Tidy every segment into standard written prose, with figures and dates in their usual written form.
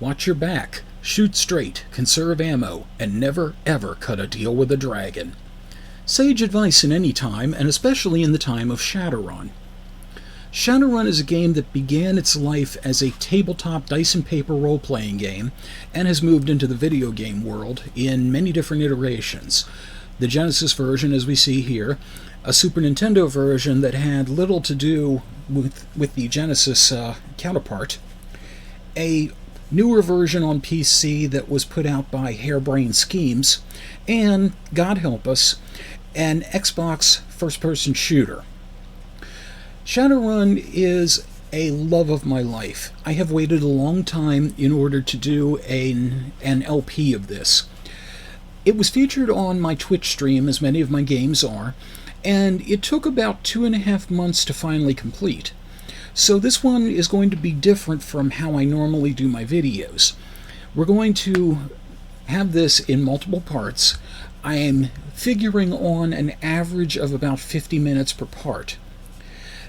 Watch your back, shoot straight, conserve ammo, and never ever cut a deal with a dragon. Sage advice in any time, and especially in the time of Shadowrun. Shadowrun is a game that began its life as a tabletop dice and paper role-playing game and has moved into the video game world in many different iterations. The Genesis version, as we see here, a Super Nintendo version that had little to do with the Genesis counterpart, a newer version on PC that was put out by Harebrained Schemes, and, God help us, an Xbox first-person shooter. Shadowrun is a love of my life. I have waited a long time in order to do an LP of this. It was featured on my Twitch stream, as many of my games are, and it took about 2.5 months to finally complete. So this one is going to be different from how I normally do my videos. We're going to have this in multiple parts. I am figuring on an average of about 50 minutes per part.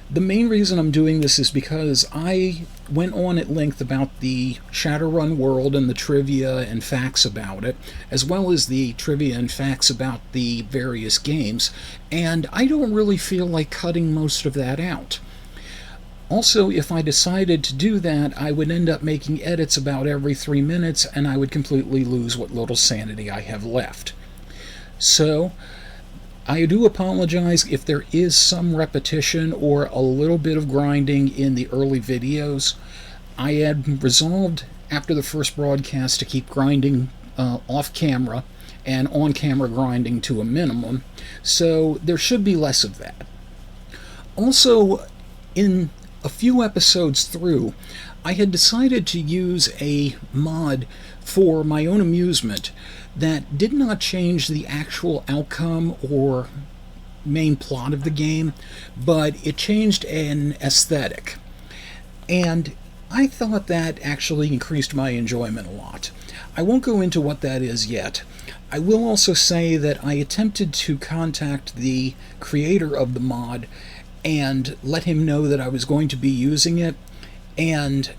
The main reason I'm doing this is because I went on at length about the Shadowrun world and the trivia and facts about it, as well as the trivia and facts about the various games, and I don't really feel like cutting most of that out. Also, if I decided to do that, I would end up making edits about every 3 minutes, and I would completely lose what little sanity I have left. So, I do apologize if there is some repetition or a little bit of grinding in the early videos. I had resolved after the first broadcast to keep grinding off camera and on camera grinding to a minimum, so there should be less of that. Also, in a few episodes through, I had decided to use a mod for my own amusement that did not change the actual outcome or main plot of the game, but it changed an aesthetic. And I thought that actually increased my enjoyment a lot. I won't go into what that is yet. I will also say that I attempted to contact the creator of the mod and let him know that I was going to be using it, and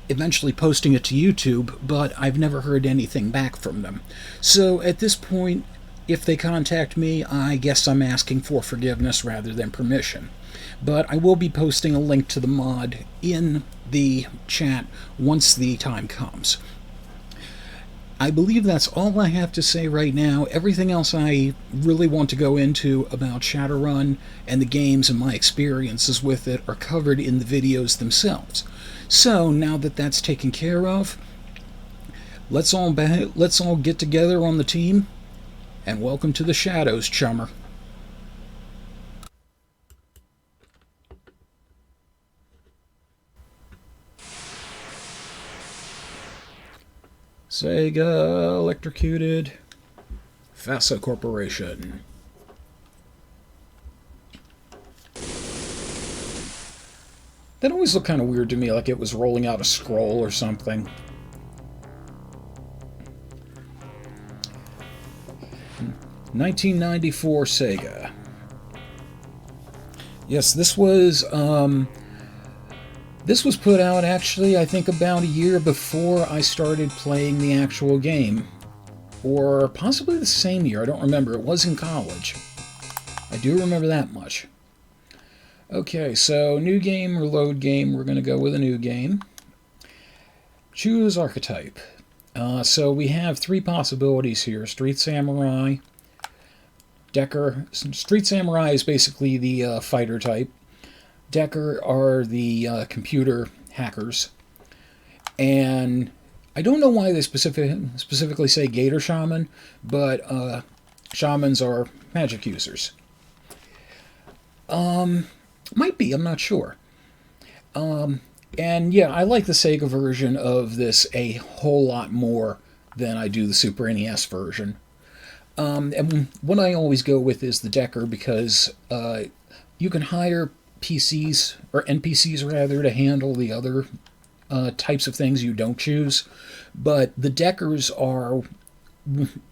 eventually posting it to YouTube, but I've never heard anything back from them. So at this point, if they contact me, I guess I'm asking for forgiveness rather than permission. But I will be posting a link to the mod in the chat once the time comes. I believe that's all I have to say right now. Everything else I really want to go into about Shadowrun and the games and my experiences with it are covered in the videos themselves. So now that that's taken care of, let's all get together on the team, and welcome to the shadows, chummer. Sega electrocuted FASA Corporation. That always looked kind of weird to me, like it was rolling out a scroll or something. $1994 Sega. Yes, this was put out actually, I think about a year before I started playing the actual game. Or possibly the same year, I don't remember. It was in college. I do remember that much. Okay, so new game or load game, we're going to go with a new game. Choose archetype. So we have 3 possibilities here. Street Samurai, Decker. Street Samurai is basically the fighter type. Decker are the computer hackers. And I don't know why they specifically say Gator Shaman, but shamans are magic users. Might be, I'm not sure. And yeah, I like the Sega version of this a whole lot more than I do the Super NES version. And what I always go with is the Decker because you can hire PCs, or NPCs rather, to handle the other types of things you don't choose. But the Deckers are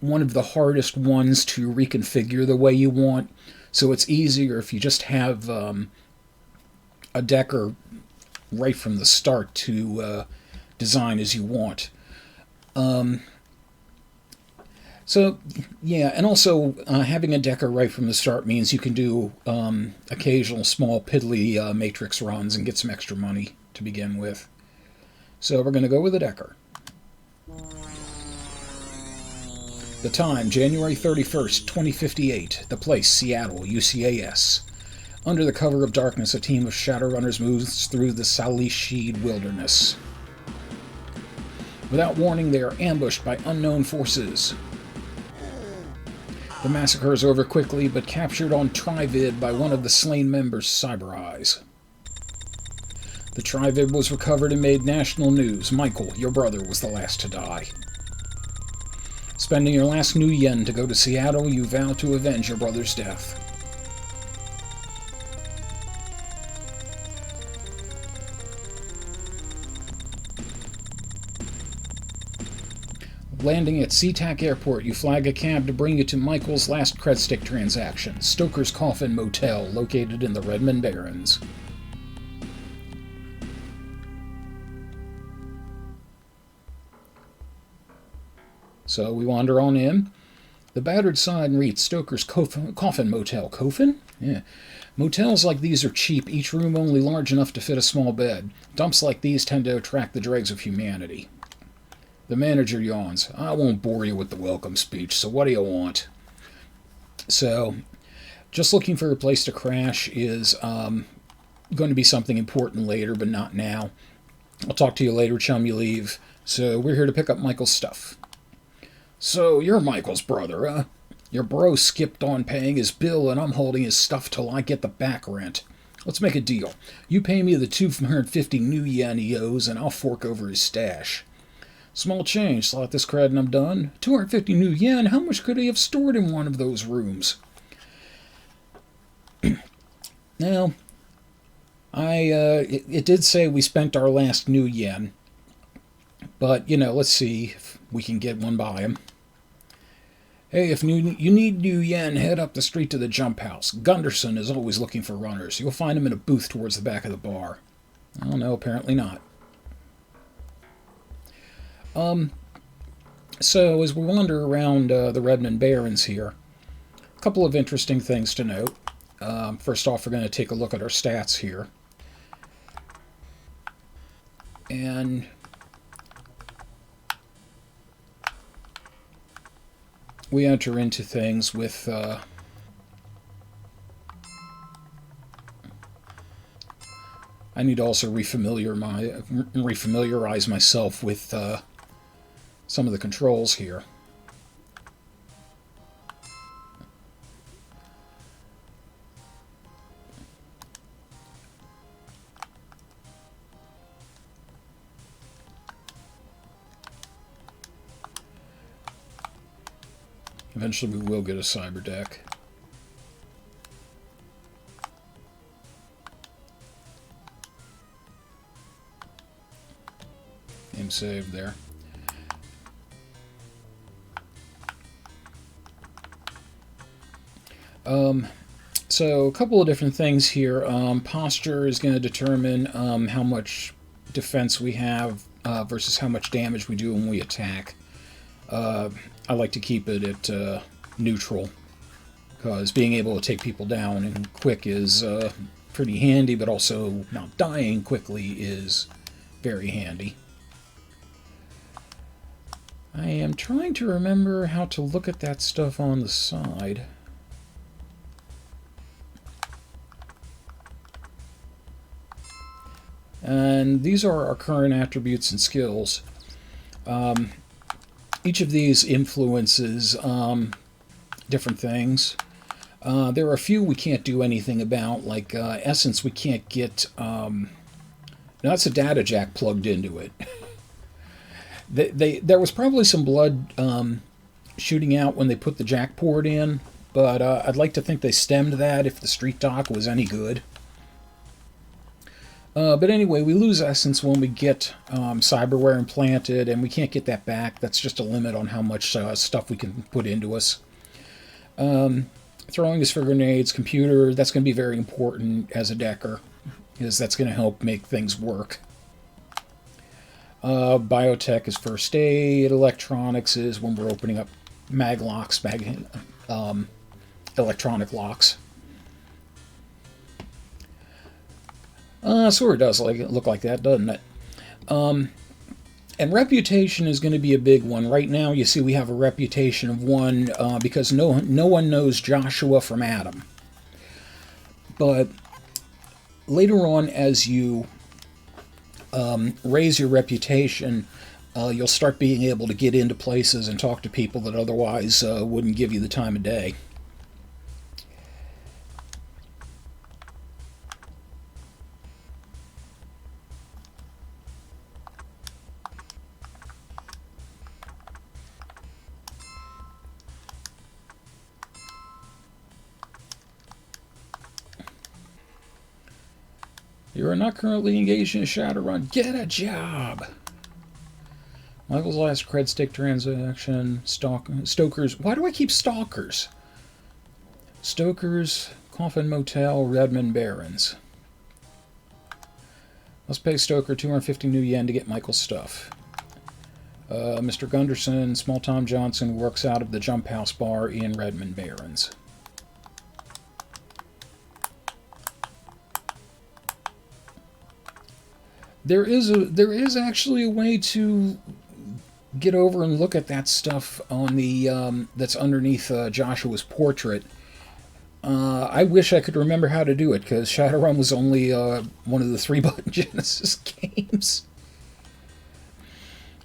one of the hardest ones to reconfigure the way you want. So it's easier if you just have a Decker right from the start to design as you want. So, yeah, and also having a decker right from the start means you can do occasional small piddly matrix runs and get some extra money to begin with. So we're going to go with a decker. The time, January 31st, 2058. The place, Seattle, UCAS. Under the cover of darkness, a team of Shadowrunners moves through the Salishid wilderness. Without warning, they are ambushed by unknown forces. The massacre is over quickly, but captured on Trivid by one of the slain members' cyber eyes. The Trivid was recovered and made national news. Michael, your brother, was the last to die. Spending your last new yen to go to Seattle, you vow to avenge your brother's death. Landing at SeaTac Airport, you flag a cab to bring you to Michael's last credstick transaction, Stoker's Coffin Motel, located in the Redmond Barrens. So we wander on in. The battered sign reads Stoker's Coffin Motel. Coffin? Yeah. Motels like these are cheap, each room only large enough to fit a small bed. Dumps like these tend to attract the dregs of humanity. The manager yawns. I won't bore you with the welcome speech, so what do you want? So, just looking for a place to crash is going to be something important later, but not now. I'll talk to you later, chum, you leave. So, we're here to pick up Michael's stuff. So, you're Michael's brother, huh? Your bro skipped on paying his bill, and I'm holding his stuff till I get the back rent. Let's make a deal. You pay me the 250 new yen he owes, and I'll fork over his stash. Small change, slot this cred and I'm done. 250 new yen, how much could he have stored in one of those rooms? Now, it did say we spent our last new yen. But, let's see if we can get one by him. Hey, if you need new yen, head up the street to the jump house. Gunderson is always looking for runners. You'll find him in a booth towards the back of the bar. Oh, no, apparently not. So as we wander around the Redmond Barrens here, a couple of interesting things to note. First off, we're going to take a look at our stats here. And we enter into things with I need to also refamiliarize myself with some of the controls here. Eventually we will get a cyber deck. Game saved there. So a couple of different things here. Posture is going to determine how much defense we have versus how much damage we do when we attack. I like to keep it at neutral, because being able to take people down and quick is pretty handy, but also not dying quickly is very handy. I am trying to remember how to look at that stuff on the side. And these are our current attributes and skills. Each of these influences different things. There are a few we can't do anything about, like Essence we can't get... now that's a data jack plugged into it. There was probably some blood shooting out when they put the jack port in, but I'd like to think they stemmed that if the street dock was any good. But anyway, we lose essence when we get cyberware implanted, and we can't get that back. That's just a limit on how much stuff we can put into us. Throwing us for grenades, computer, that's going to be very important as a decker, because that's going to help make things work. Biotech is first aid. Electronics is when we're opening up electronic locks. Sort of does look like that, doesn't it? And reputation is going to be a big one. Right now, you see we have a reputation of 1 because no one knows Joshua from Adam. But later on, as you raise your reputation, you'll start being able to get into places and talk to people that otherwise wouldn't give you the time of day. You are not currently engaged in a Shadowrun. Get a job! Michael's last cred stick transaction. Stokers. Why do I keep Stalkers? Stokers, Coffin Motel, Redmond Barons. Must pay Stoker 250 new yen to get Michael's stuff. Mr. Gunderson, Small Tom Johnson, works out of the Jump House Bar in Redmond Barons. There is actually a way to get over and look at that stuff on the that's underneath Joshua's portrait. I wish I could remember how to do it, because Shadowrun was only one of the 3-button Genesis games.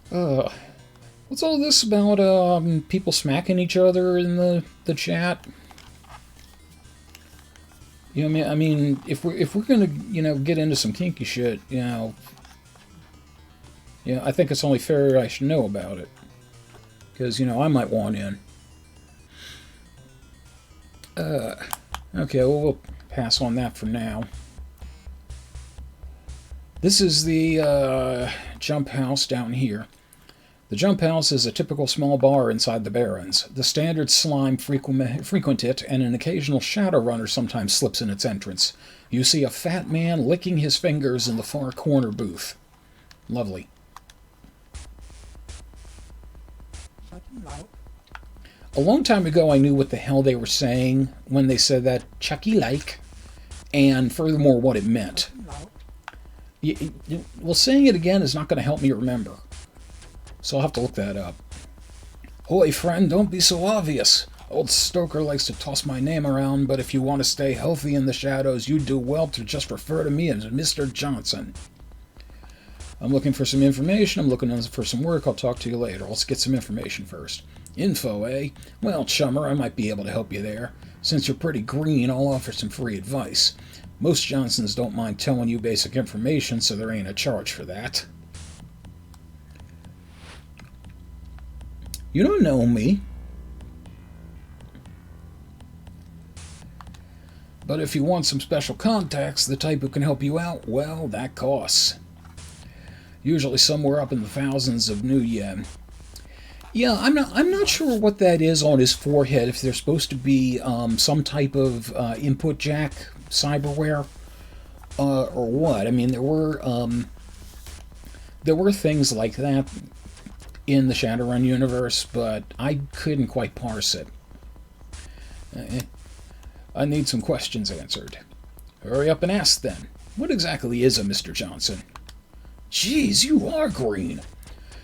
What's all this about people smacking each other in the chat? You know, I mean, if we're gonna, get into some kinky shit, I think it's only fair I should know about it, because I might want in. Okay, well, we'll pass on that for now. This is the Jump House down here. The Jump House is a typical small bar inside the Barrens. The standard slime frequent it, and an occasional Shadowrunner sometimes slips in its entrance. You see a fat man licking his fingers in the far corner booth. Lovely. A long time ago, I knew what the hell they were saying when they said that Chucky-like, and furthermore, what it meant. Well, saying it again is not going to help me remember. So I'll have to look that up. Holy friend, don't be so obvious. Old Stoker likes to toss my name around, but if you want to stay healthy in the shadows, you'd do well to just refer to me as Mr. Johnson. I'm looking for some information. I'm looking for some work. I'll talk to you later. Let's get some information first. Info, eh? Well, chummer, I might be able to help you there. Since you're pretty green, I'll offer some free advice. Most Johnsons don't mind telling you basic information, so there ain't a charge for that. You don't know me. But if you want some special contacts, the type who can help you out, well, that costs. Usually somewhere up in the thousands of new yen. Yeah, I'm not sure what that is on his forehead, if there's supposed to be some type of input jack cyberware or what. I mean, there were things like that in the Shadowrun universe, but I couldn't quite parse it. I need some questions answered. Hurry up and ask then. What exactly is a Mr. Johnson? Geez, you are green.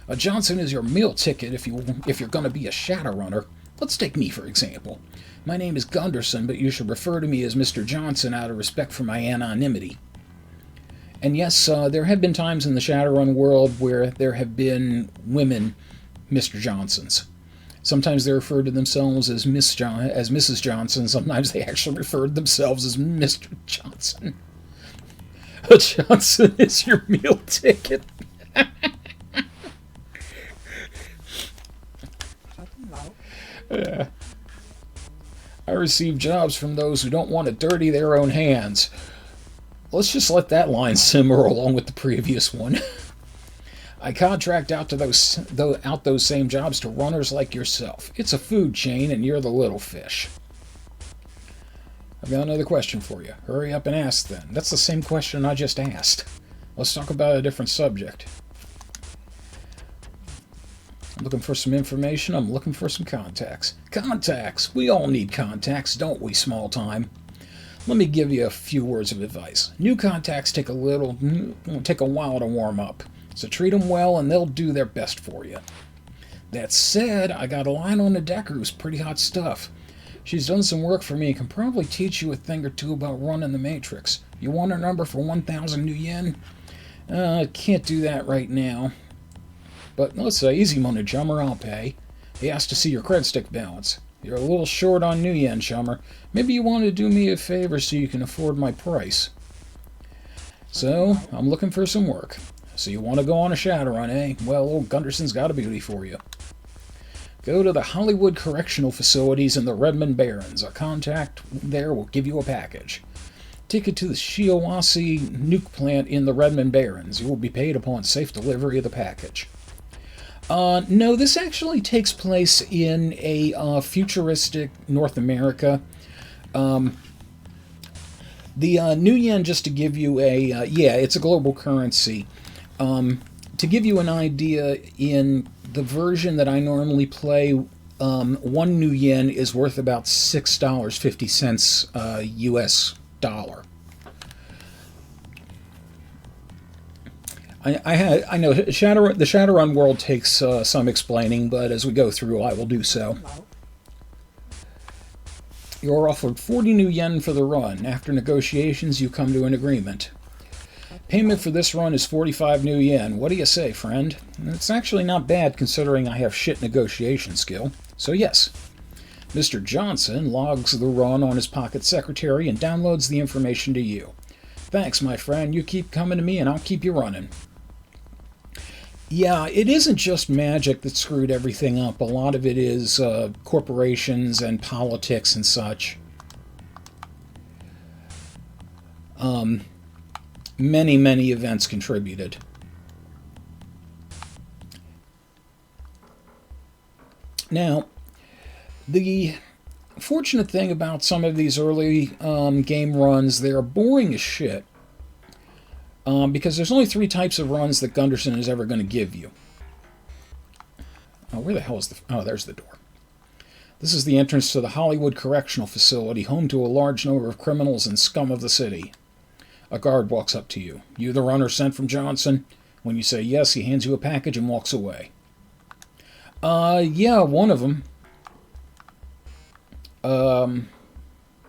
A Johnson is your meal ticket if you're going to be a Shadowrunner. Let's take me, for example. My name is Gunderson, but you should refer to me as Mr. Johnson out of respect for my anonymity. And yes, there have been times in the Shadowrun world where there have been women Mr. Johnsons. Sometimes they refer to themselves as Mrs. Johnson. Sometimes they actually refer to themselves as Mr. Johnson. A Johnson is your meal ticket. I receive jobs from those who don't want to dirty their own hands. Let's just let that line simmer along with the previous one. I contract out to those same jobs to runners like yourself. It's a food chain, and you're the little fish. I've got another question for you. Hurry up and ask then. That's the same question I just asked. Let's talk about a different subject. I'm looking for some information. I'm looking for some contacts. Contacts! We all need contacts, don't we, small time? Let me give you a few words of advice. New contacts take a while to warm up, so treat them well and they'll do their best for you. That said, I got a line on the decker who's pretty hot stuff. She's done some work for me and can probably teach you a thing or two about running the Matrix. You want her number for 1,000 new yen? Can't do that right now. But let's say, easy money, chummer, I'll pay. He asked to see your cred stick balance. You're a little short on new yen, chummer. Maybe you want to do me a favor so you can afford my price. So, I'm looking for some work. So you want to go on a Shadowrun, eh? Well, old Gunderson's got a beauty for you. Go to the Hollywood Correctional Facilities in the Redmond Barrens. A contact there will give you a package. Take it to the Shiawase nuke plant in the Redmond Barrens. You will be paid upon safe delivery of the package. No, this actually takes place in a futuristic North America. The new yen, just to give you a... yeah, it's a global currency. To give you an idea, in the version that I normally play, 1 new yen is worth about $6.50 US dollar. I know the Shadowrun world takes some explaining, but as we go through, I will do so. You're offered 40 new yen for the run. After negotiations, you come to an agreement. Payment for this run is 45 new yen. What do you say, friend? It's actually not bad considering I have shit negotiation skill. So yes. Mr. Johnson logs the run on his pocket secretary and downloads the information to you. Thanks, my friend. You keep coming to me and I'll keep you running. Yeah, it isn't just magic that screwed everything up. A lot of it is corporations and politics and such. Many, many events contributed. Now, the fortunate thing about some of these early game runs, they're boring as shit. Because there's only 3 types of runs that Gunderson is ever going to give you. Oh, where the hell is the... oh, there's the door. This is the entrance to the Hollywood Correctional Facility, home to a large number of criminals and scum of the city. A guard walks up to you. You the runner sent from Johnson? When you say yes, he hands you a package and walks away. Yeah, one of them.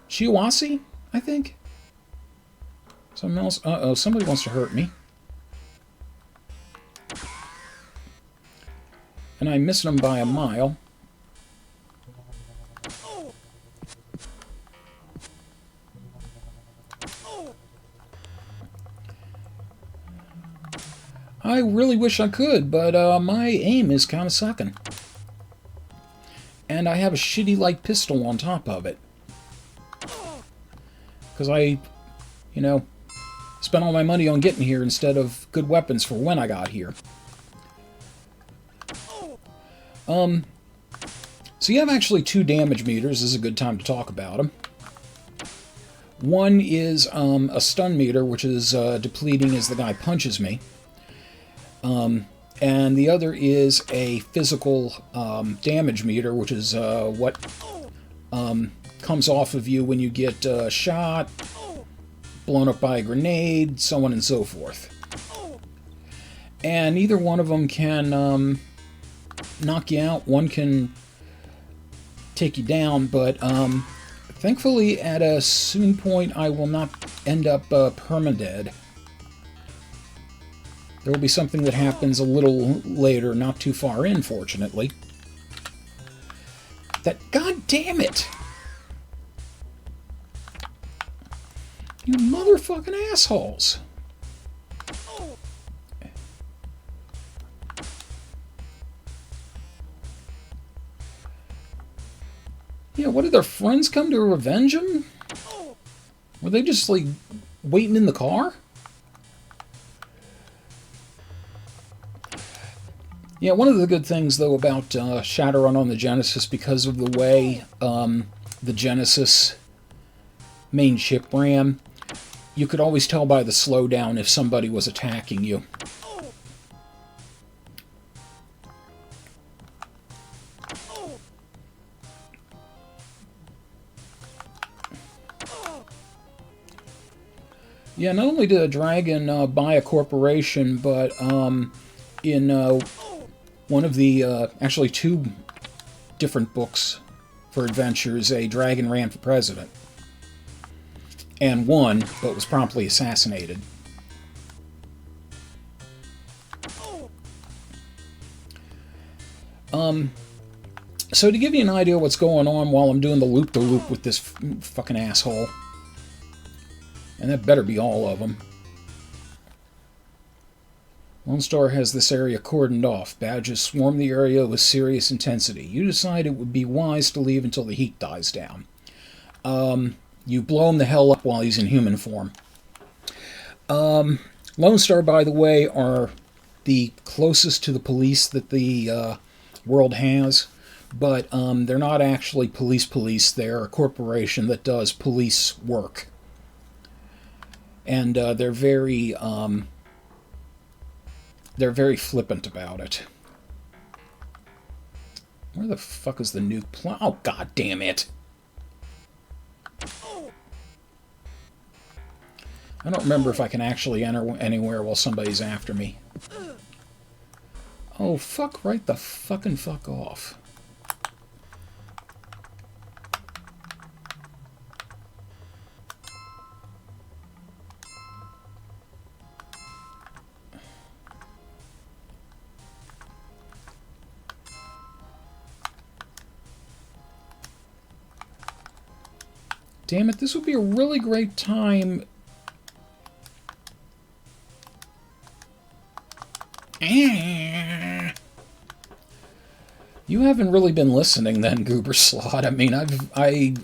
Shiawase, I think? Something else? Uh-oh, somebody wants to hurt me. And I missed them by a mile. I really wish I could, but my aim is kind of sucking. And I have a shitty light pistol on top of it. Because I, you know, spent all my money on getting here instead of good weapons for when I got here. So you have actually 2 damage meters. This is a good time to talk about them. One is a stun meter, which is depleting as the guy punches me. And the other is a physical damage meter, which is what comes off of you when you get shot, blown up by a grenade, so on and so forth. And either one of them can knock you out, one can take you down, but thankfully at a soon point I will not end up permadead. There will be something that happens a little later, not too far in, fortunately. That, god damn it! You motherfucking assholes! Yeah, what did their friends come to revenge them? Were they just, like, waiting in the car? Yeah, one of the good things, though, about Shadowrun on the Genesis, because of the way the Genesis main ship ran, you could always tell by the slowdown if somebody was attacking you. Yeah, not only did a dragon buy a corporation, but in one of the, actually two different books for adventures, a dragon ran for president. And won, but was promptly assassinated. So to give you an idea of what's going on while I'm doing the loop-de-loop with this fucking asshole, and that better be all of them. Lone Star has this area cordoned off. Badges swarm the area with serious intensity. You decide it would be wise to leave until the heat dies down. You blow him the hell up while he's in human form. Lone Star, by the way, are the closest to the police that the world has, but they're not actually police. They're a corporation that does police work. And they're very flippant about it. Where the fuck is the nuke plant? Oh, god damn it. I don't remember if I can actually enter anywhere while somebody's after me. Oh, fuck right the fuck off. Damn it, this would be a really great time. You haven't really been listening then, Goober Slot. I mean, I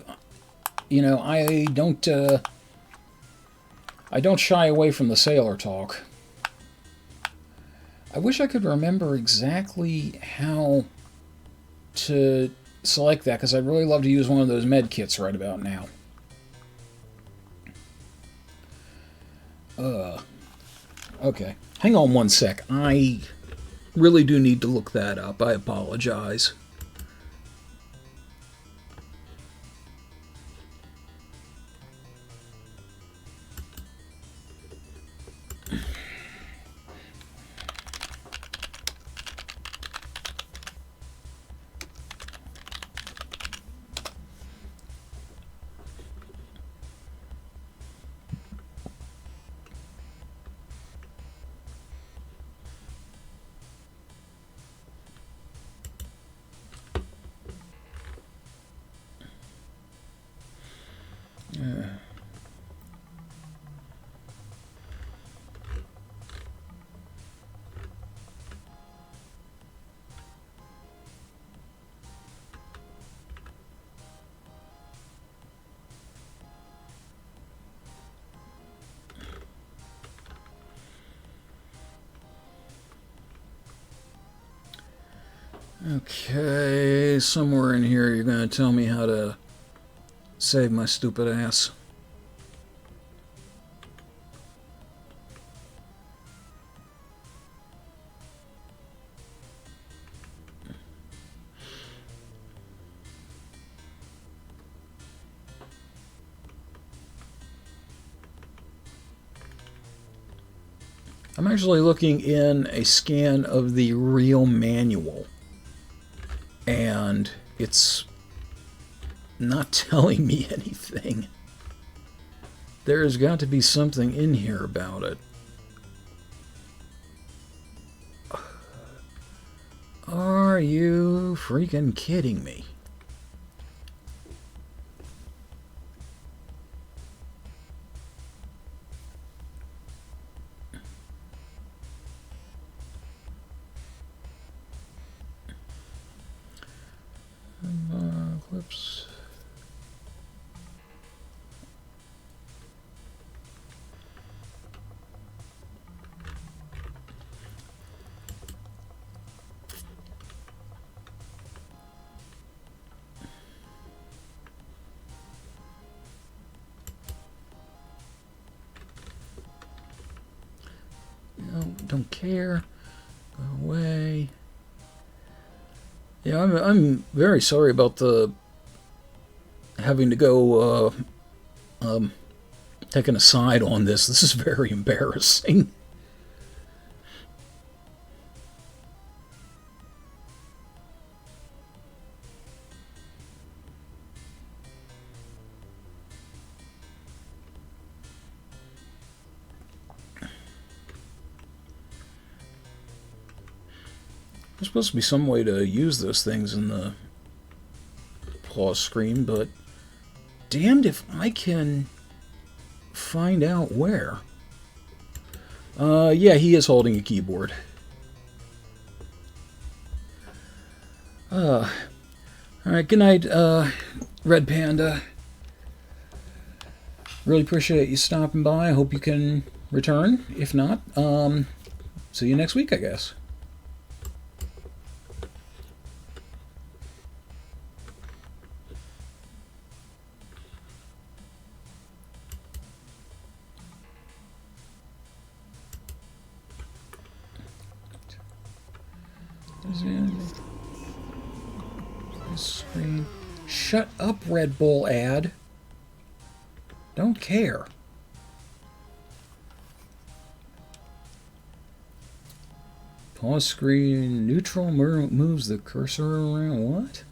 don't shy away from the sailor talk. I wish I could remember exactly how to select that, because I'd really love to use one of those med kits right about now. Okay. Hang on one sec. I really do need to look that up. I apologize. Okay, somewhere in here you're going to tell me how to save my stupid ass. I'm actually looking in a scan of the real manual, and it's not telling me anything. There's got to be something in here about it. Are you freaking kidding me? Clips. No, don't care. Go away. Yeah, I'm very sorry about the having to go taking a side on this. This is very embarrassing. There's supposed to be some way to use those things in the pause screen, but damned if I can find out where. Yeah, he is holding a keyboard. Alright, good night, Red Panda. Really appreciate you stopping by. I hope you can return. If not, see you next week, I guess. Screen. Shut up, Red Bull ad. Don't care. Pause screen. Neutral moves the cursor around. What?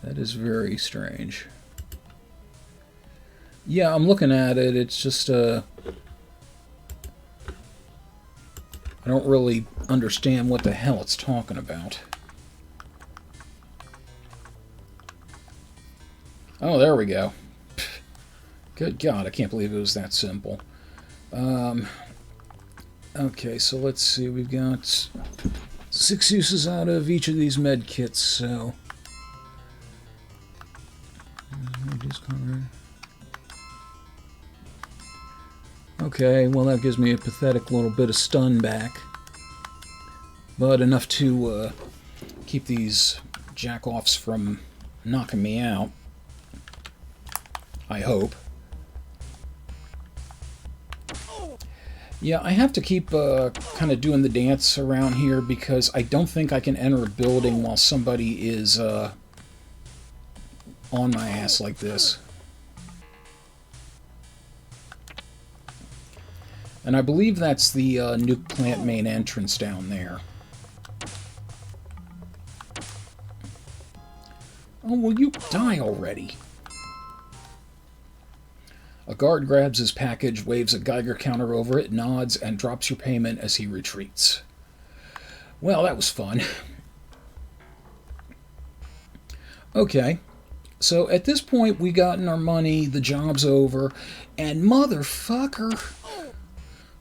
That is very strange. Yeah, I'm looking at it. It's just, I don't really understand what the hell it's talking about. Oh, there we go. Good God, I can't believe it was that simple. Okay, so let's see. We've got 6 uses out of each of these med kits, so... Okay, well that gives me a pathetic little bit of stun back. But enough to keep these jack-offs from knocking me out. I hope. Yeah, I have to keep kind of doing the dance around here because I don't think I can enter a building while somebody is on my ass like this. And I believe that's the nuke plant main entrance down there. Oh, will you die already? A guard grabs his package, waves a Geiger counter over it, nods, and drops your payment as he retreats. Well, that was fun. Okay. So at this point, we gotten our money, the job's over, and motherfucker...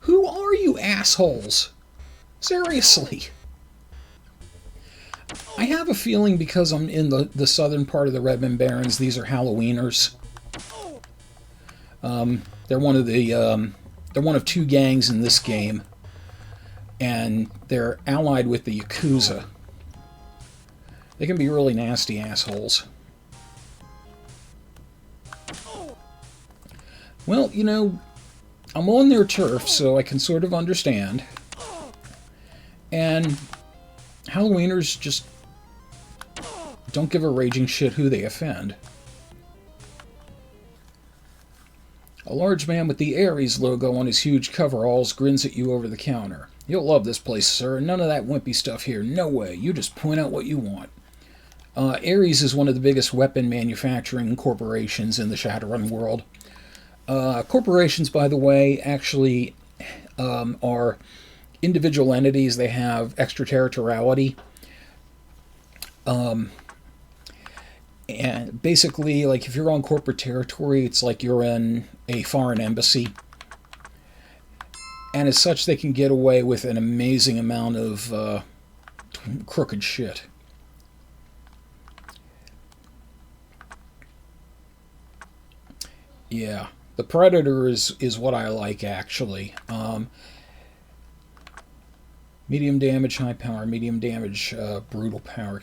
Who are you assholes? Seriously. I have a feeling because I'm in the southern part of the Redmond Barrens, these are Halloweeners. They're one of 2 gangs in this game, and they're allied with the Yakuza. They can be really nasty assholes. Well, you know, I'm on their turf, so I can sort of understand. And Halloweeners just don't give a raging shit who they offend. A large man with the Ares logo on his huge coveralls grins at you over the counter. You'll love this place, sir. None of that wimpy stuff here. No way. You just point out what you want. Ares is one of the biggest weapon manufacturing corporations in the Shadowrun world. Corporations, by the way, actually are individual entities. They have extraterritoriality. And basically, like, if you're on corporate territory, it's like you're in a foreign embassy. And as such, they can get away with an amazing amount of crooked shit. Yeah. The Predator is what I like, actually. Medium damage, high power. Medium damage, brutal power.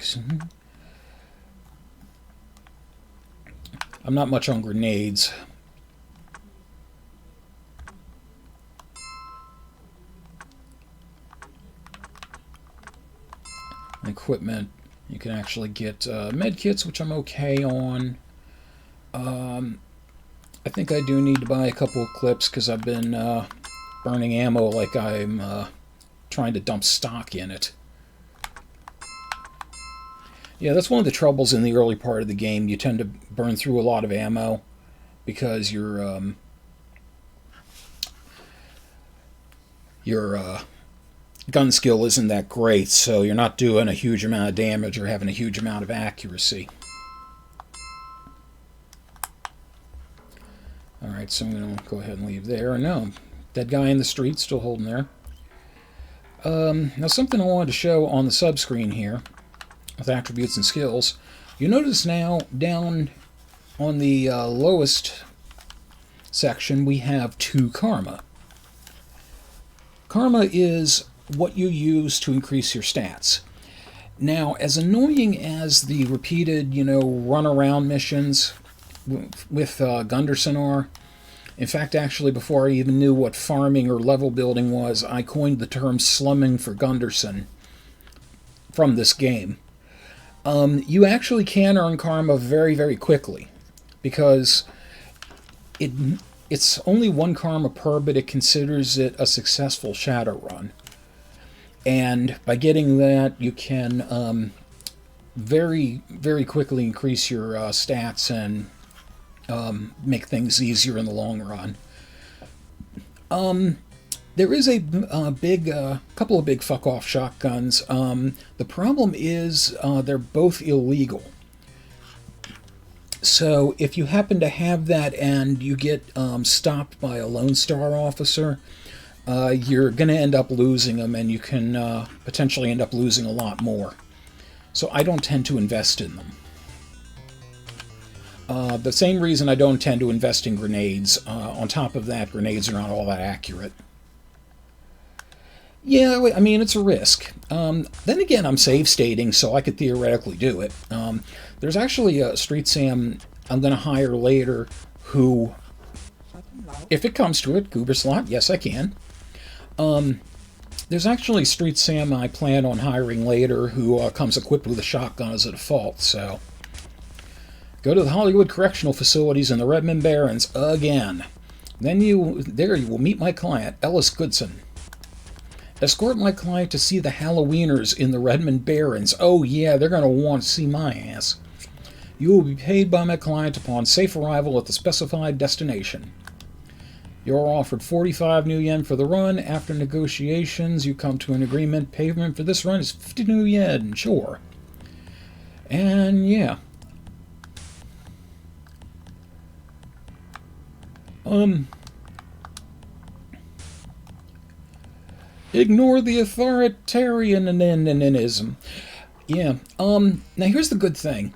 I'm not much on grenades. Equipment. You can actually get med kits, which I'm okay on. I think I do need to buy a couple of clips because I've been burning ammo like I'm trying to dump stock in it. Yeah, that's one of the troubles in the early part of the game. You tend to burn through a lot of ammo because your gun skill isn't that great, so you're not doing a huge amount of damage or having a huge amount of accuracy. Alright, so I'm going to go ahead and leave there. No, dead guy in the street, still holding there. Now something I wanted to show on the subscreen here, with attributes and skills. You notice now, down on the lowest section, we have 2 karma. Karma is what you use to increase your stats. Now, as annoying as the repeated, run-around missions with Gunderson are, in fact, actually, before I even knew what farming or level building was, I coined the term slumming for Gunderson from this game. You actually can earn karma very, very quickly, because it's only 1 karma per, but it considers it a successful Shadowrun. And by getting that, you can very, very quickly increase your stats and make things easier in the long run. There is a couple of big fuck-off shotguns. The problem is they're both illegal. So if you happen to have that and you get stopped by a Lone Star officer, you're going to end up losing them, and you can potentially end up losing a lot more. So I don't tend to invest in them. The same reason I don't tend to invest in grenades. On top of that, grenades are not all that accurate. Yeah, I mean, it's a risk. Then again, I'm save stating, so I could theoretically do it. There's actually a Street Sam I'm going to hire later who, if it comes to it, Goober Slot, yes I can. There's actually Street Sam I plan on hiring later who comes equipped with a shotgun as a default, so... Go to the Hollywood Correctional Facilities in the Redmond Barrens again. Then you will meet my client, Ellis Goodson. Escort my client to see the Halloweeners in the Redmond Barrens. Oh yeah, they're going to want to see my ass. You will be paid by my client upon safe arrival at the specified destination. You are offered 45 new yen for the run. After negotiations, you come to an agreement. Payment for this run is 50 new yen, sure. And yeah. Ignore the authoritarianism. Yeah. Now here's the good thing.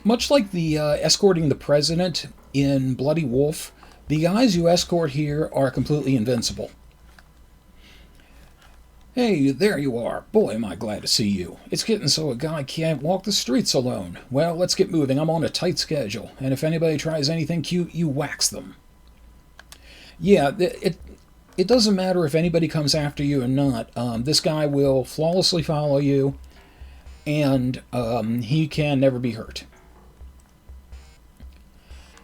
Much like the escorting the president in Bloody Wolf, the guys you escort here are completely invincible. Hey, there you are. Boy, am I glad to see you. It's getting so a guy can't walk the streets alone. Well, let's get moving. I'm on a tight schedule, and if anybody tries anything cute, you wax them. Yeah, it doesn't matter if anybody comes after you or not. This guy will flawlessly follow you, and he can never be hurt.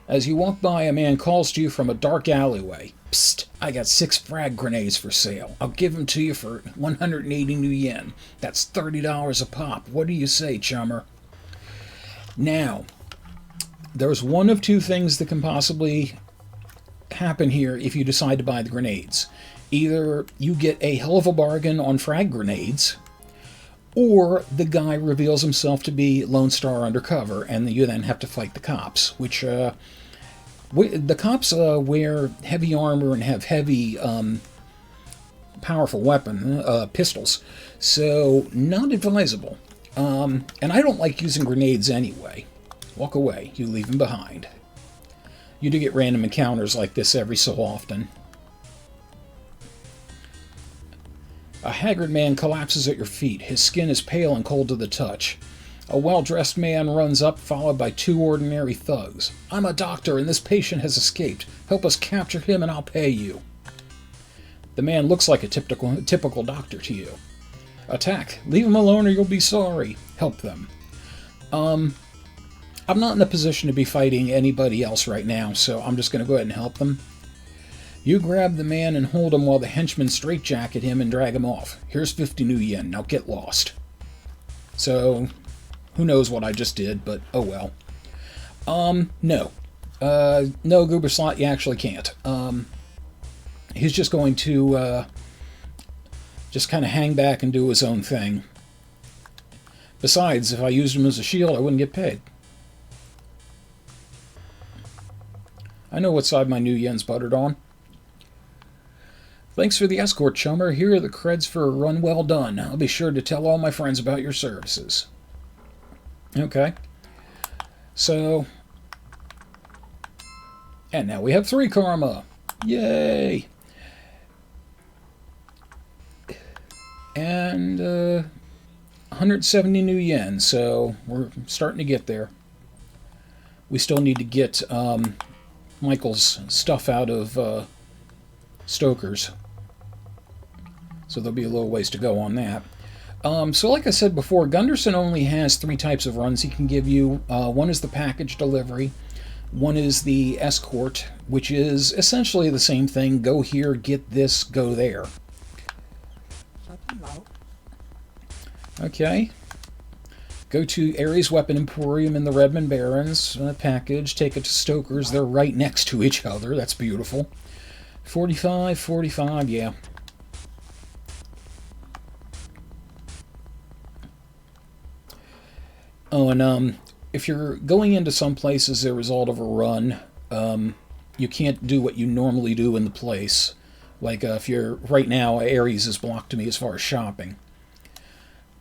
As you walk by, a man calls to you from a dark alleyway. Psst, I got 6 frag grenades for sale. I'll give them to you for 180 new yen. That's $30 a pop. What do you say, chummer? Now, there's one of 2 things that can possibly happen here if you decide to buy the grenades. Either you get a hell of a bargain on frag grenades, or the guy reveals himself to be Lone Star undercover, and you then have to fight the cops, which the cops wear heavy armor and have heavy, powerful pistols, so not advisable. And I don't like using grenades anyway. Walk away, you leave them behind. You do get random encounters like this every so often. A haggard man collapses at your feet. His skin is pale and cold to the touch. A well-dressed man runs up, followed by 2 ordinary thugs. I'm a doctor, and this patient has escaped. Help us capture him, and I'll pay you. The man looks like a typical doctor to you. Attack. Leave them alone or you'll be sorry. Help them. I'm not in a position to be fighting anybody else right now, so I'm just going to go ahead and help them. You grab the man and hold him while the henchmen straitjacket him and drag him off. Here's 50 new yen. Now get lost. So, who knows what I just did, but oh well. No. No, Goober Slot, you actually can't. He's just going to, just kind of hang back and do his own thing. Besides, if I used him as a shield, I wouldn't get paid. I know what side my new yen's buttered on. Thanks for the escort, chummer. Here are the creds for a run well done. I'll be sure to tell all my friends about your services. Okay. So... and now we have 3 karma. Yay! And, 170 new yen, so we're starting to get there. We still need to get, Michael's stuff out of, Stoker's. So there'll be a little ways to go on that. So like I said before, Gunderson only has 3 types of runs he can give you. One is the package delivery. One is the escort, which is essentially the same thing. Go here, get this, go there. Okay. Go to Ares Weapon Emporium in the Redmond Barrens. Package. Take it to Stoker's. They're right next to each other. That's beautiful. 45, 45, yeah. Oh, and if you're going into some place as a result of a run, you can't do what you normally do in the place. Like if you're right now, Ares is blocked to me as far as shopping.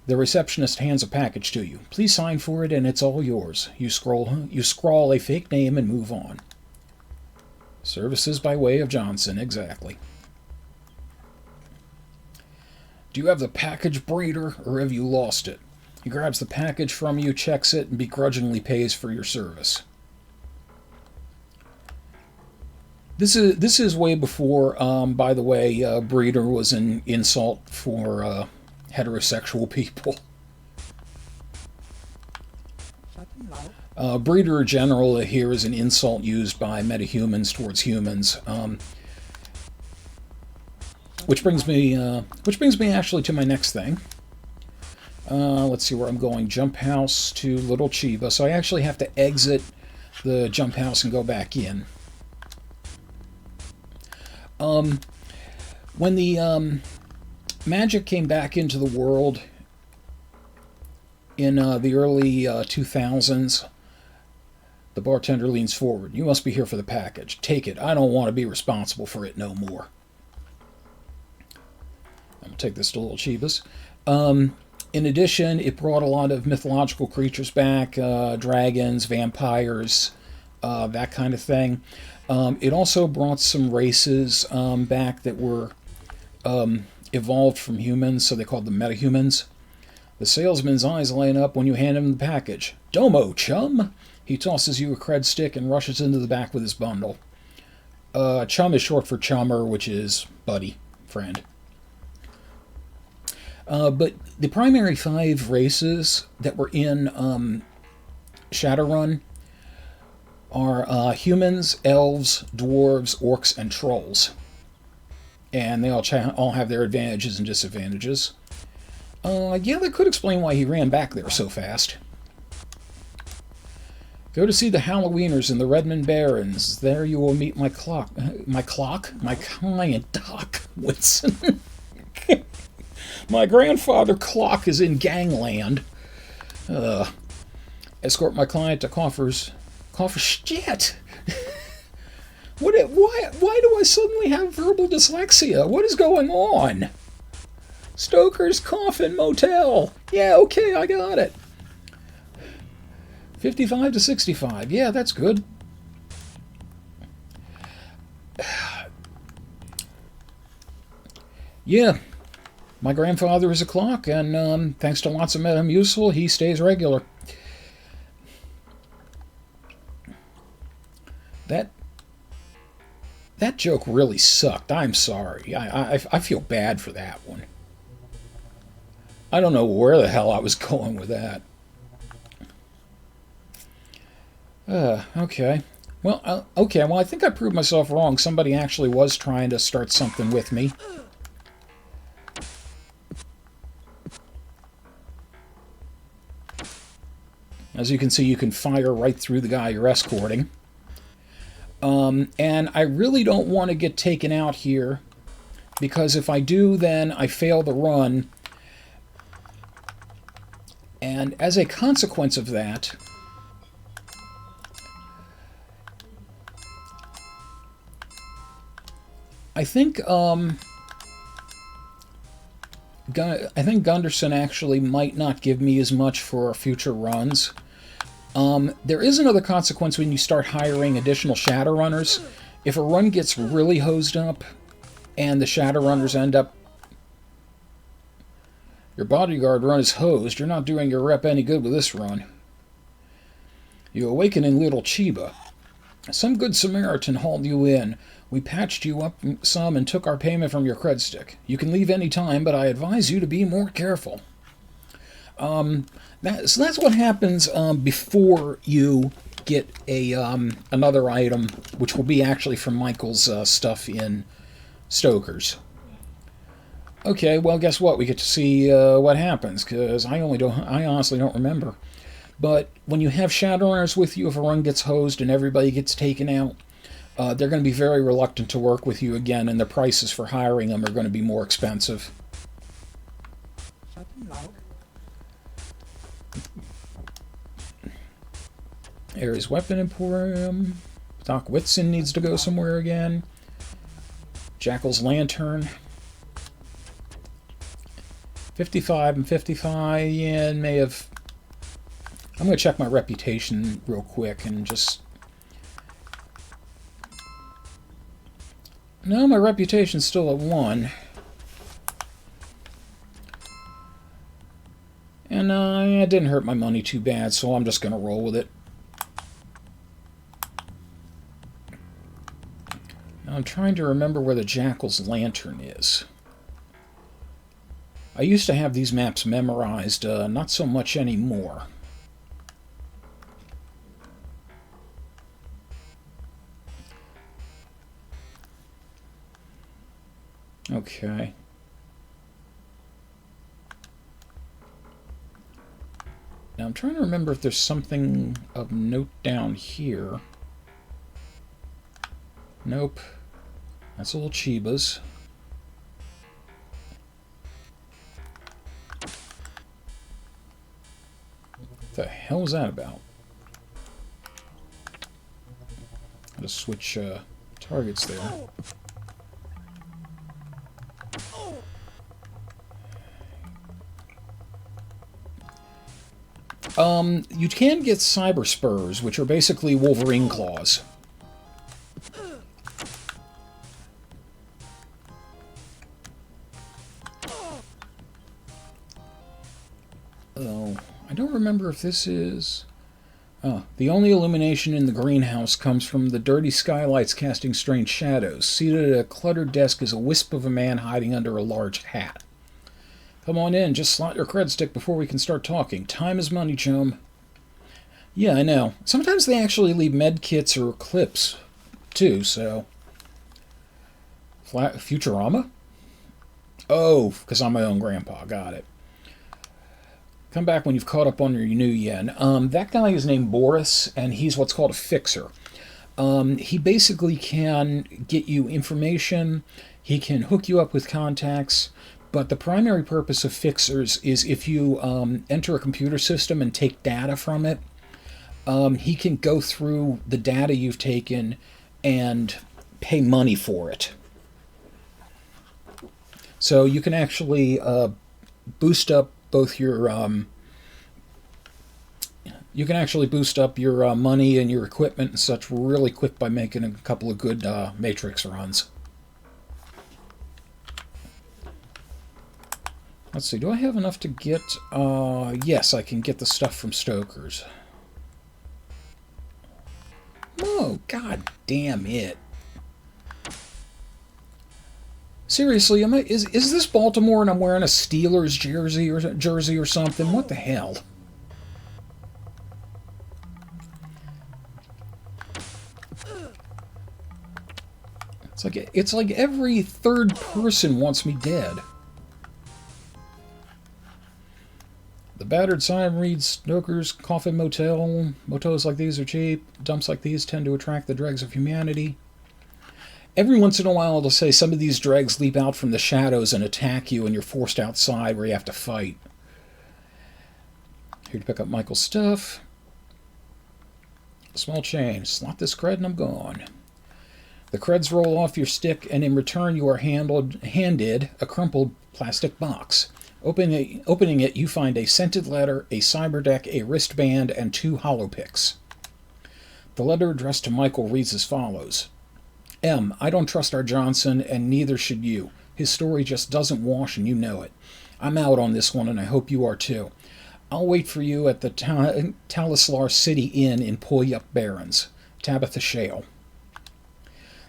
The receptionist hands a package to you. Please sign for it, and it's all yours. You scrawl a fake name and move on. Services by way of Johnson, exactly. Do you have the package, breeder, or have you lost it? He grabs the package from you, checks it, and begrudgingly pays for your service. This is way before, by the way, breeder was an insult for heterosexual people. Breeder general here is an insult used by metahumans towards humans, which brings me actually to my next thing. Let's see where I'm going. Jump house to Little Chiba, so I actually have to exit the jump house and go back in. When the magic came back into the world in the early 2000s. The bartender leans forward. You must be here for the package. Take it. I don't want to be responsible for it no more. I'm going to take this to Little Chiba's. In addition, it brought a lot of mythological creatures back. Dragons, vampires, that kind of thing. It also brought some races back that were evolved from humans, so they called them metahumans. The salesman's eyes light up when you hand him the package. Domo, chum! He tosses you a cred stick and rushes into the back with his bundle. Chum is short for chummer, which is buddy, friend. But the primary 5 races that were in Shadowrun are humans, elves, dwarves, orcs, and trolls. And they all have their advantages and disadvantages. Yeah, that could explain why he ran back there so fast. Go to see the Halloweeners in the Redmond Barrens. There you will meet my client, Doc Whitson. My grandfather Clock is in gangland. Escort my client to Coffers. Shit! Why do I suddenly have verbal dyslexia? What is going on? Stoker's Coffin Motel. Yeah, okay, I got it. 55 to 65. Yeah, that's good. Yeah, my grandfather is a clock, and thanks to lots of Metamucil, he stays regular. That joke really sucked. I'm sorry. I feel bad for that one. I don't know where the hell I was going with that. Okay. Well, okay. Well, I think I proved myself wrong. Somebody actually was trying to start something with me. As you can see, you can fire right through the guy you're escorting. And I really don't want to get taken out here, because if I do, then I fail the run. And as a consequence of that, I think Gunderson actually might not give me as much for future runs. There is another consequence when you start hiring additional Shadowrunners. If a run gets really hosed up and the Shadowrunners end up... Your bodyguard run is hosed. You're not doing your rep any good with this run. You awaken in Little Chiba. Some good Samaritan hauled you in. We patched you up some and took our payment from your cred stick. You can leave any time, but I advise you to be more careful. So that's what happens before you get a another item, which will be actually from Michael's stuff in Stoker's. Okay, well, guess what? We get to see what happens, because I honestly don't remember. But when you have Shadowrunners with you, if a run gets hosed and everybody gets taken out, they're going to be very reluctant to work with you again, and the prices for hiring them are going to be more expensive. Ares Weapon Emporium. Doc Whitson needs to go somewhere again. Jackal's Lantern. 55 and 55, yeah, it may have... I'm going to check my reputation real quick and just... No, my reputation's still at 1. And it didn't hurt my money too bad, so I'm just going to roll with it. Now I'm trying to remember where the Jackal's Lantern is. I used to have these maps memorized, not so much anymore. Okay. Now I'm trying to remember if there's something of note down here. Nope. That's Little Chiba's. What the hell is that about? I'll just switch targets there. You can get Cyber Spurs, which are basically Wolverine claws. Oh, I don't remember if this is... Oh, the only illumination in the greenhouse comes from the dirty skylights casting strange shadows. Seated at a cluttered desk is a wisp of a man hiding under a large hat. Come on in, just slot your cred stick before we can start talking. Time is money, chum. Yeah, I know. Sometimes they actually leave med kits or clips, too, so... Futurama? Oh, because I'm my own grandpa. Got it. Come back when you've caught up on your new yen. That guy is named Boris, and he's what's called a fixer. He basically can get you information. He can hook you up with contacts. But the primary purpose of fixers is if you enter a computer system and take data from it, he can go through the data you've taken and pay money for it. So you can actually boost up both your money and your equipment and such really quick by making a couple of good matrix runs. Let's see, do I have enough to get... yes, I can get the stuff from Stoker's. Oh, god damn it. Seriously, is this Baltimore and I'm wearing a Steelers jersey or something? What the hell? It's like every third person wants me dead. The battered sign reads, Stoker's Coffin Motel. Motels like these are cheap. Dumps like these tend to attract the dregs of humanity. Every once in a while, it'll say some of these dregs leap out from the shadows and attack you, and you're forced outside where you have to fight. Here to pick up Michael's stuff. Small change. Slot this cred and I'm gone. The creds roll off your stick, and in return you are handed a crumpled plastic box. Opening it, you find a scented letter, a cyber deck, a wristband, and 2 hollow picks. The letter addressed to Michael reads as follows. M, I don't trust our Johnson, and neither should you. His story just doesn't wash, and you know it. I'm out on this one, and I hope you are too. I'll wait for you at the Talislar City Inn in Puyup Barrens. Tabitha Shale.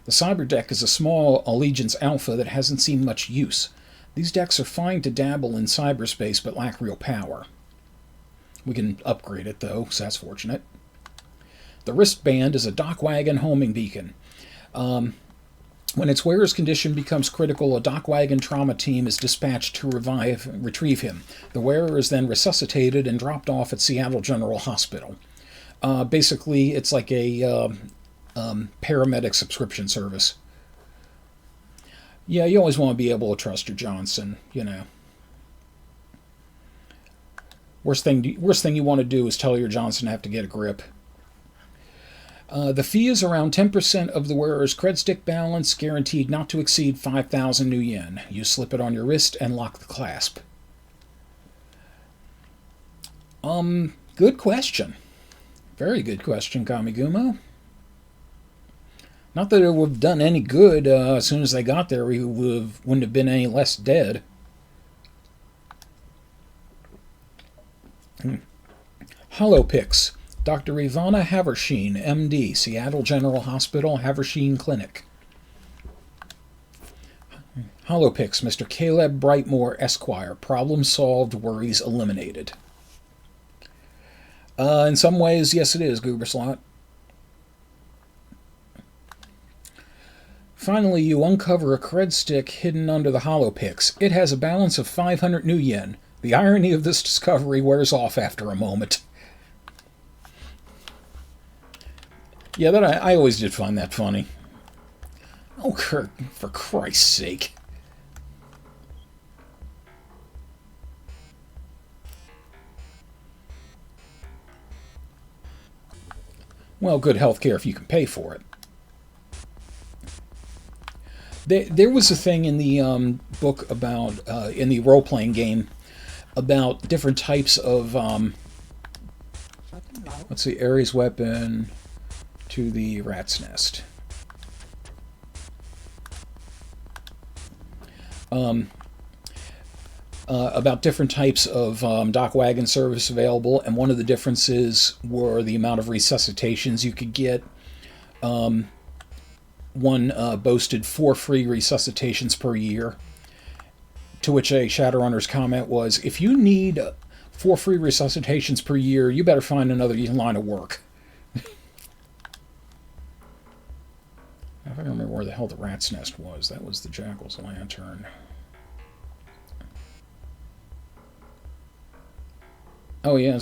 The cyber deck is a small Allegiance Alpha that hasn't seen much use. These decks are fine to dabble in cyberspace, but lack real power. We can upgrade it, though, so that's fortunate. The wristband is a dockwagon homing beacon. When its wearer's condition becomes critical, a dockwagon trauma team is dispatched to retrieve him. The wearer is then resuscitated and dropped off at Seattle General Hospital. Basically, it's like a paramedic subscription service. Yeah, you always want to be able to trust your Johnson, you know. Worst thing you want to do is tell your Johnson to have to get a grip. The fee is around 10% of the wearer's cred stick balance, guaranteed not to exceed 5,000 new yen. You slip it on your wrist and lock the clasp. Good question. Very good question, Kamigumo. Not that it would have done any good. As soon as they got there, we wouldn't have been any less dead. Hollow picks. Dr. Ivana Haversheen, M.D., Seattle General Hospital, Haversheen Clinic. Hollow picks. Mr. Caleb Brightmore, Esquire. Problem solved, worries eliminated. In some ways, yes it is, Gooberslot. Finally, you uncover a cred stick hidden under the hollow picks. It has a balance of 500 new yen. The irony of this discovery wears off after a moment. Yeah, I always did find that funny. Oh, Kirk, for Christ's sake. Well, good health care if you can pay for it. There was a thing in the book about, in the role-playing game, about different types of, let's see, Ares weapon to the rat's nest. About different types of dock wagon service available, and one of the differences were the amount of resuscitations you could get. One boasted 4 free resuscitations per year, to which a Shadowrunner's comment was, if you need 4 free resuscitations per year, you better find another line of work. I don't remember where the hell the rat's nest was. That was the Jackal's Lantern. Oh yeah,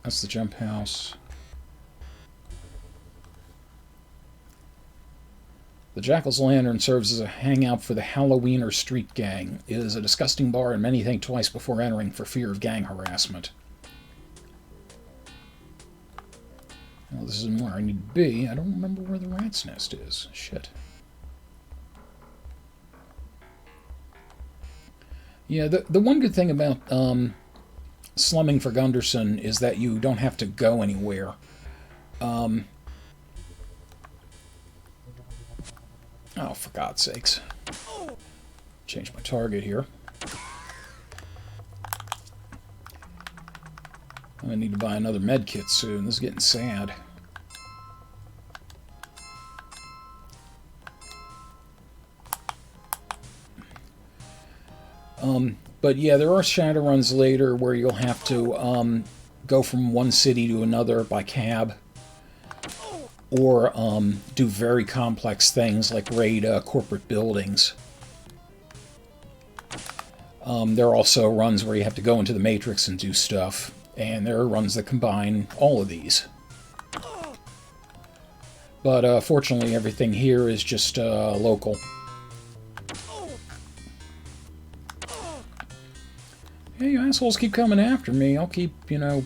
that's the jump house. The Jackal's Lantern serves as a hangout for the Halloween or street gang. It is a disgusting bar, and many think twice before entering for fear of gang harassment. Well, this isn't where I need to be. I don't remember where the rat's nest is. Shit. Yeah, the one good thing about slumming for Gunderson is that you don't have to go anywhere. Oh, for God's sakes. Change my target here. I'm going to need to buy another med kit soon. This is getting sad. But yeah, there are Shadowruns later where you'll have to go from one city to another by cab, or do very complex things like raid corporate buildings. There are also runs where you have to go into the Matrix and do stuff, and there are runs that combine all of these. But fortunately, everything here is just local. Hey, you assholes keep coming after me. I'll keep, you know,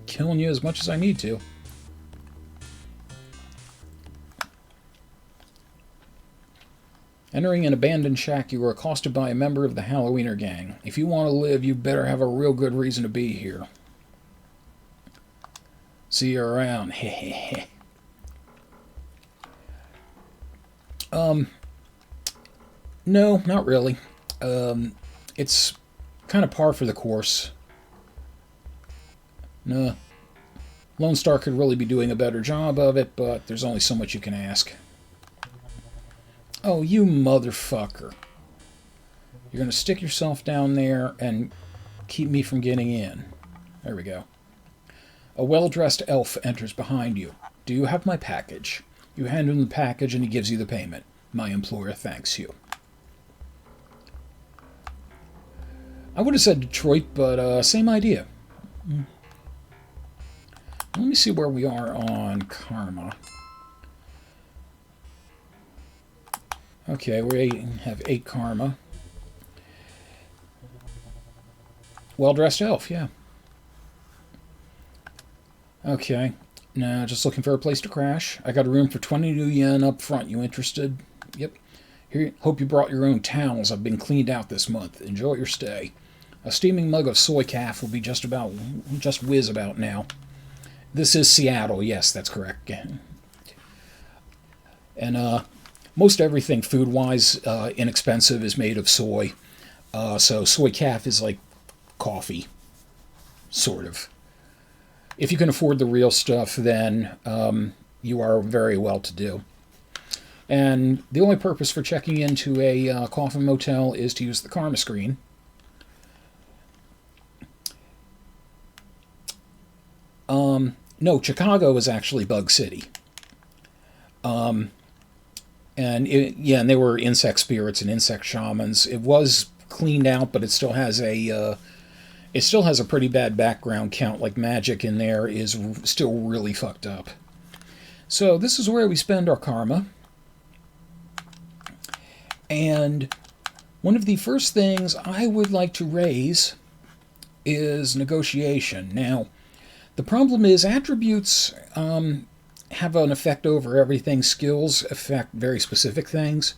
killing you as much as I need to. Entering an abandoned shack, you were accosted by a member of the Halloweener gang. If you want to live, you better have a real good reason to be here. See you around. No, not really. It's kind of par for the course. No. Lone Star could really be doing a better job of it, but there's only so much you can ask. Oh, you motherfucker. You're going to stick yourself down there and keep me from getting in. There we go. A well-dressed elf enters behind you. Do you have my package? You hand him the package and he gives you the payment. My employer thanks you. I would have said Detroit, but same idea. Let me see where we are on karma. Okay, we have 8 karma. Well-dressed elf, yeah. Okay, now just looking for a place to crash. I got a room for 22 yen up front. You interested? Yep. Here, hope you brought your own towels. I've been cleaned out this month. Enjoy your stay. A steaming mug of soy calf will be just whiz about now. This is Seattle. Yes, that's correct. And most everything food-wise inexpensive is made of soy. So soy calf is like coffee, sort of. If you can afford the real stuff, then you are very well-to-do. And the only purpose for checking into a coffin motel is to use the karma screen. No, Chicago is actually Bug City. And they were insect spirits and insect shamans. It was cleaned out, but it still has a pretty bad background count. Like magic in there is still really fucked up. So this is where we spend our karma. And one of the first things I would like to raise is negotiation. Now, the problem is attributes have an effect over everything. Skills affect very specific things.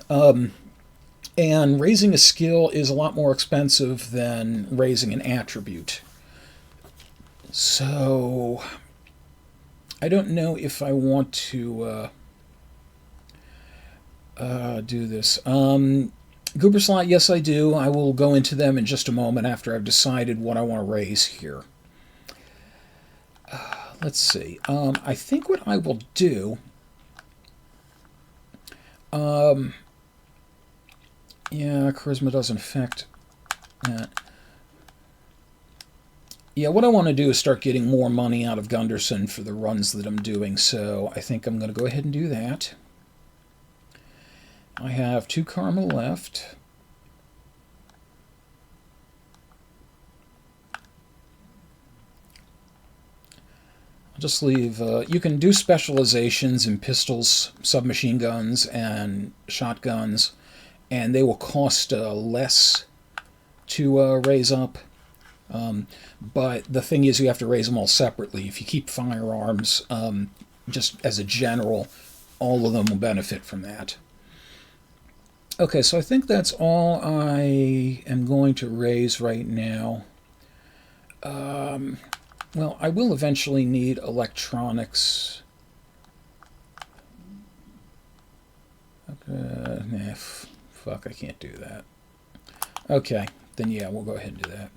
And raising a skill is a lot more expensive than raising an attribute. So, I don't know if I want to do this. Goober slot, yes I do. I will go into them in just a moment after I've decided what I want to raise here. Let's see. I think what I will do... yeah, charisma doesn't affect that. Yeah, what I want to do is start getting more money out of Gunderson for the runs that I'm doing, so I think I'm going to go ahead and do that. I have 2 karma left. I'll just leave... you can do specializations in pistols, submachine guns, and shotguns, and they will cost less to raise up. But the thing is, you have to raise them all separately. If you keep firearms, just as a general, all of them will benefit from that. Okay, so I think that's all I am going to raise right now. Well, I will eventually need electronics. Nah, fuck, I can't do that. Okay, then yeah, we'll go ahead and do that.